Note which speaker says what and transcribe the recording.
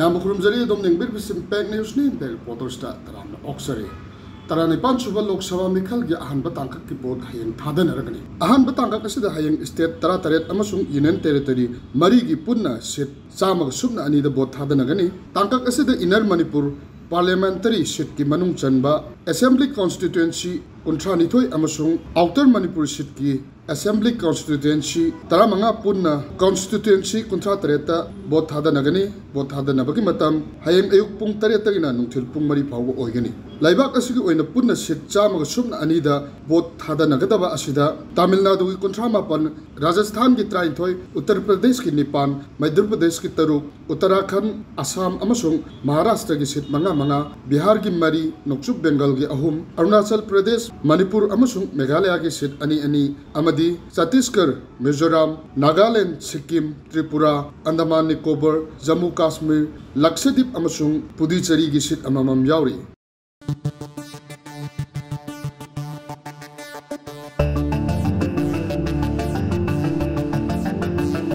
Speaker 1: Nama kurumjari dom ning bir bisim pek news ni pek reportersta taram oksari. Tarani pan suba Lok Sabha Mikhal gi ahan batangkak ki board hayang thadan aragani. Ahan batangkak asida hayang state tara taret amasung union territory mari gi punna seat samag subna ani da board thadan agani. Tangkak asida inner Manipur parliamentary seat ki manung chanba assembly constituency kuntrani thoi amasung outer Manipur seat ki assembly constituency taramanga punna constituency kuntra tareta board thadan agani. Board thadan abagi matam hayang ayuk pung tareta gina nungthil pung mari phaw oigani. Laibak asigi oina punna seat chamaga subna anida board thadan agadaba asida Tamil Nadu gi kuntra mapan Rajasthan gi 33 Uttar Pradesh gi 9 Madhya Pradesh gi 3 Uttarakhand Assam amasung Maharashtra gi seat manga Bihar gi 3 Nokchuk Bengal gi 3 Arunachal Pradesh Manipur amasung Meghalaya gi seat ani amadi Chhattisgarh Mizoram Nagaland Sikkim Tripura Andaman Nicobar Jammu Kashmir Lakshadweep amasung Puducherry gi seat amamam yauri.